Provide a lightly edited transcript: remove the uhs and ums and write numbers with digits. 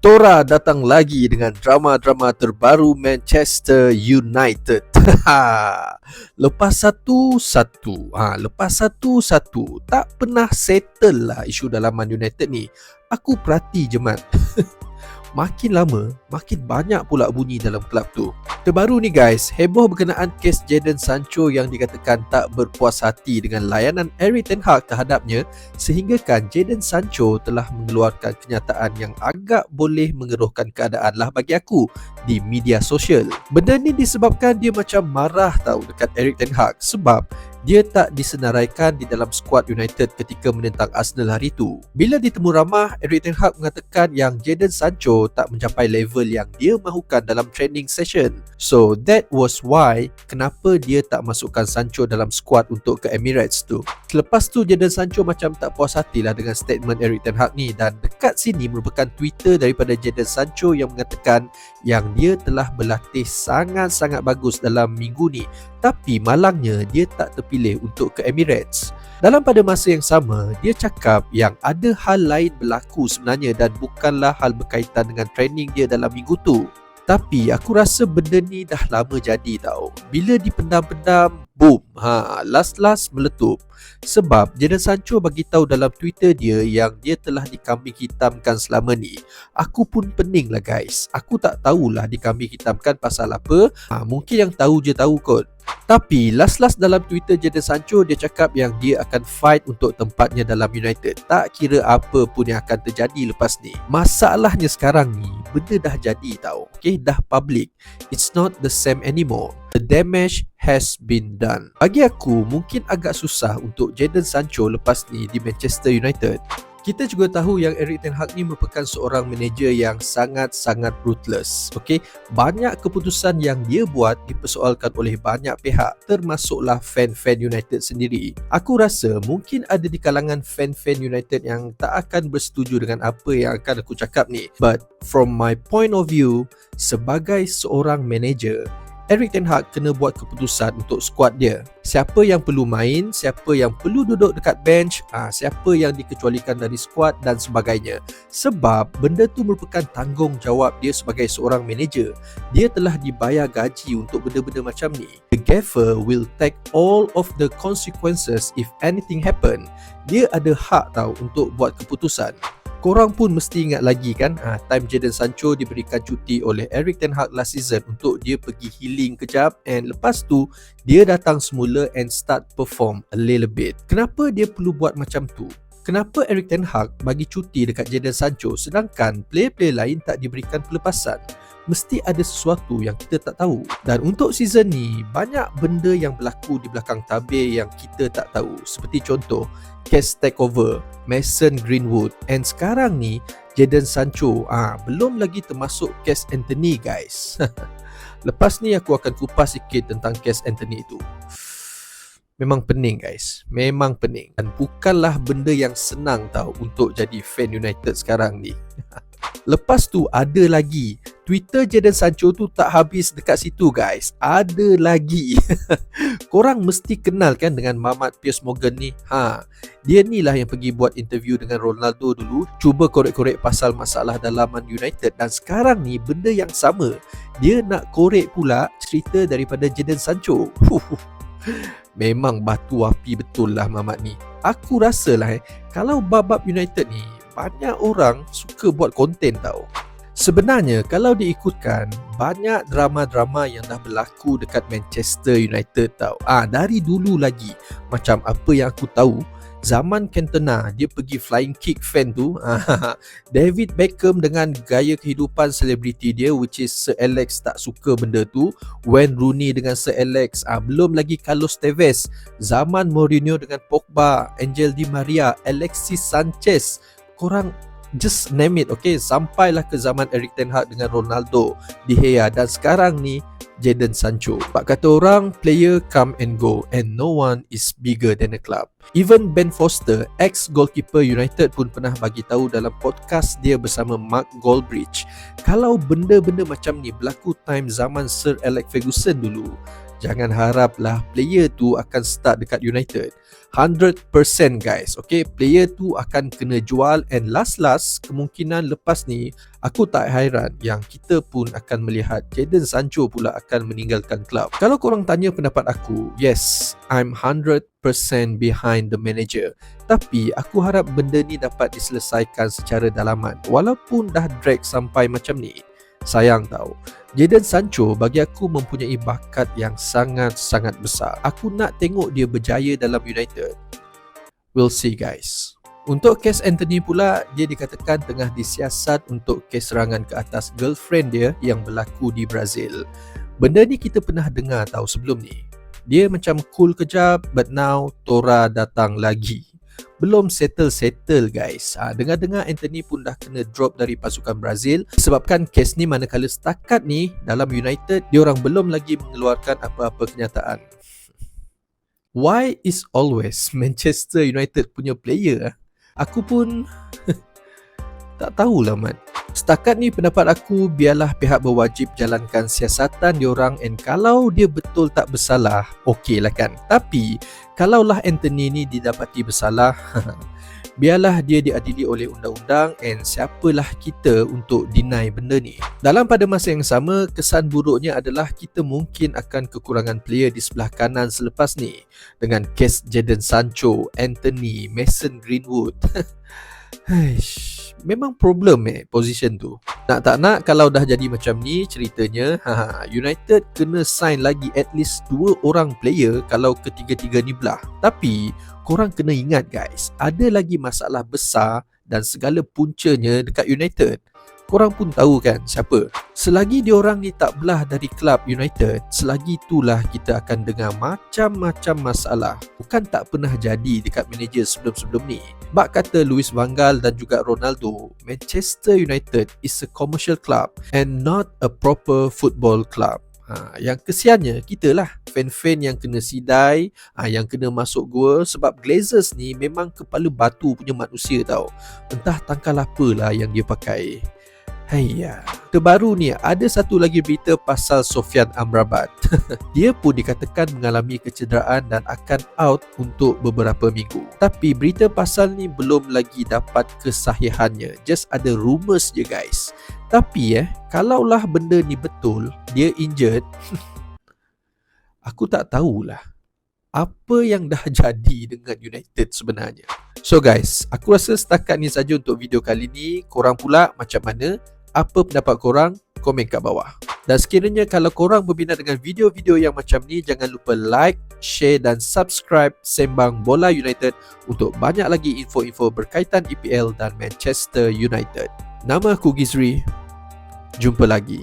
Tora datang lagi dengan drama-drama terbaru Manchester United. Lepas satu-satu. Lepas satu-satu. Tak pernah settle lah isu dalaman United ni. Aku perhati je Mat. Makin lama, makin banyak pula bunyi dalam kelab tu. Terbaru ni guys, heboh berkenaan kes Jadon Sancho yang dikatakan tak berpuas hati dengan layanan Erik ten Hag terhadapnya, sehinggakan Jadon Sancho telah mengeluarkan kenyataan yang agak boleh mengeruhkan keadaan lah bagi aku di media sosial. Benda ni disebabkan dia macam marah tahu dekat Erik ten Hag sebab dia tak disenaraikan di dalam skuad United ketika menentang Arsenal hari itu. Bila ditemu ramah, Erik ten Hag mengatakan yang Jadon Sancho tak mencapai level yang dia mahukan dalam training session. So that was why kenapa dia tak masukkan Sancho dalam skuad untuk ke Emirates tu. Selepas tu Jadon Sancho macam tak puas hatilah dengan statement Erik ten Hag ni, dan dekat sini merupakan Twitter daripada Jadon Sancho yang mengatakan yang dia telah berlatih sangat-sangat bagus dalam minggu ni, tapi malangnya dia tak terpilih untuk ke Emirates. Dalam pada masa yang sama, dia cakap yang ada hal lain berlaku sebenarnya dan bukanlah hal berkaitan dengan training dia dalam minggu tu. Tapi aku rasa benda ni dah lama jadi tau. Bila dipendam-pendam, boom, last meletup. Sebab Jadon Sancho bagi tahu dalam Twitter dia yang dia telah dikambing hitamkan selama ni. Aku pun pening lah guys. Aku tak tahulah dikambing hitamkan pasal apa. Mungkin yang tahu je tahu kot. Tapi last dalam Twitter Jadon Sancho, dia cakap yang dia akan fight untuk tempatnya dalam United, tak kira apa pun yang akan terjadi lepas ni. Masalahnya sekarang ni benda dah jadi tau. Okay, dah public. It's not the same anymore. The damage has been done. Bagi aku mungkin agak susah untuk Jadon Sancho lepas ni di Manchester United. Kita juga tahu yang Erik ten Hag ni merupakan seorang manager yang sangat-sangat ruthless. Okay? Banyak keputusan yang dia buat dipersoalkan oleh banyak pihak, termasuklah fan-fan United sendiri. Aku rasa mungkin ada di kalangan fan-fan United yang tak akan bersetuju dengan apa yang akan aku cakap ni. But from my point of view, sebagai seorang manager, Erik ten Hag kena buat keputusan untuk skuad dia. Siapa yang perlu main, siapa yang perlu duduk dekat bench, siapa yang dikecualikan dari skuad dan sebagainya. Sebab benda tu merupakan tanggungjawab dia sebagai seorang manager. Dia telah dibayar gaji untuk benda-benda macam ni. The gaffer will take all of the consequences if anything happen. Dia ada hak tahu untuk buat keputusan. Korang pun mesti ingat lagi kan, time Jadon Sancho diberikan cuti oleh Erik ten Hag last season untuk dia pergi healing kejap, and lepas tu dia datang semula and start perform a little bit. Kenapa dia perlu buat macam tu? Kenapa Erik ten Hag bagi cuti dekat Jadon Sancho sedangkan player-player lain tak diberikan pelepasan? Mesti ada sesuatu yang kita tak tahu. Dan untuk season ni, banyak benda yang berlaku di belakang tabir yang kita tak tahu. Seperti contoh, case takeover, Mason Greenwood, and sekarang ni Jadon Sancho. Belum lagi termasuk case Anthony guys. Lepas ni aku akan kupas sikit tentang case Anthony itu. Memang pening guys, memang pening. Dan bukanlah benda yang senang tau untuk jadi fan United sekarang ni. Lepas tu ada lagi, Twitter Jadon Sancho tu tak habis dekat situ guys. Ada lagi. Korang mesti kenal kan dengan Mamat Piers Morgan ni. Dia ni lah yang pergi buat interview dengan Ronaldo dulu, cuba korek-korek pasal masalah dalaman United. Dan sekarang ni benda yang sama, dia nak korek pula cerita daripada Jadon Sancho. Memang batu api betul lah Mamat ni. Aku rasa lah kalau bab-bab United ni, banyak orang suka buat konten tau. Sebenarnya kalau diikutkan, banyak drama-drama yang dah berlaku dekat Manchester United tau. Dari dulu lagi. Macam apa yang aku tahu, zaman Cantona dia pergi flying kick fan tu, David Beckham dengan gaya kehidupan selebriti dia, which is Sir Alex tak suka benda tu. Wayne Rooney dengan Sir Alex, belum lagi Carlos Tevez, zaman Mourinho dengan Pogba, Angel Di Maria, Alexis Sanchez. Korang just name it, okay? Sampailah ke zaman Erik ten Hag dengan Ronaldo, De Gea, dan sekarang ni Jadon Sancho. Pak kata orang, player come and go and no one is bigger than a club. Even Ben Foster, ex-goalkeeper United, pun pernah bagi tahu dalam podcast dia bersama Mark Goldbridge, kalau benda-benda macam ni berlaku time zaman Sir Alex Ferguson dulu, jangan haraplah player tu akan start dekat United. 100% guys. Okay, player tu akan kena jual, and last kemungkinan lepas ni aku tak hairan yang kita pun akan melihat Jadon Sancho pula akan meninggalkan klub. Kalau korang tanya pendapat aku, yes, I'm 100% behind the manager. Tapi aku harap benda ni dapat diselesaikan secara dalaman walaupun dah drag sampai macam ni. Sayang tau, Jadon Sancho bagi aku mempunyai bakat yang sangat-sangat besar. Aku nak tengok dia berjaya dalam United. We'll see guys. Untuk kes Anthony pula, dia dikatakan tengah disiasat untuk kes serangan ke atas girlfriend dia yang berlaku di Brazil. Benda ni kita pernah dengar tahu sebelum ni. Dia macam cool kejap, but now Tora datang lagi. Belum settle guys. Dengar-dengar Anthony pun dah kena drop dari pasukan Brazil sebabkan kes ni, manakala setakat ni dalam United diorang belum lagi mengeluarkan apa-apa kenyataan. Why is always Manchester United punya player? Aku pun tak tahulah man. Setakat ni pendapat aku, biarlah pihak berwajib jalankan siasatan diorang, and kalau dia betul tak bersalah, okey lah kan. Tapi kalaulah Anthony ni didapati bersalah, biarlah dia diadili oleh undang-undang, and siapalah kita untuk deny benda ni. Dalam pada masa yang sama, kesan buruknya adalah kita mungkin akan kekurangan player di sebelah kanan selepas ni. Dengan kes Jadon Sancho, Anthony, Mason Greenwood. Memang problem position tu. Nak tak nak, kalau dah jadi macam ni ceritanya, United kena sign lagi at least 2 orang player kalau ketiga-tiga ni belah. Tapi korang kena ingat guys, ada lagi masalah besar dan segala puncanya dekat United. Korang pun tahu kan siapa. Selagi diorang ni tak belah dari klub United, selagi itulah kita akan dengar macam-macam masalah. Bukan tak pernah jadi dekat manager sebelum-sebelum ni. Bak kata Luis van Gaal dan juga Ronaldo, Manchester United is a commercial club and not a proper football club. Yang kesiannya kita lah, fan-fan yang kena sidai, yang kena masuk gua, sebab Glazers ni memang kepala batu punya manusia tau. Entah tangkal apalah yang dia pakai. Haiya. Terbaru ni ada satu lagi berita pasal Sofyan Amrabat. Dia pun dikatakan mengalami kecederaan dan akan out untuk beberapa minggu. Tapi berita pasal ni belum lagi dapat kesahihannya. Just ada rumours je guys. Tapi kalaulah benda ni betul, dia injured, aku tak tahulah apa yang dah jadi dengan United sebenarnya. So guys, aku rasa setakat ni saja untuk video kali ni. Korang pula macam mana? Apa pendapat korang? Komen kat bawah. Dan sekiranya kalau korang berminat dengan video-video yang macam ni, jangan lupa like, share dan subscribe Sembang Bola United untuk banyak lagi info-info berkaitan EPL dan Manchester United. Nama aku Gizri. Jumpa lagi.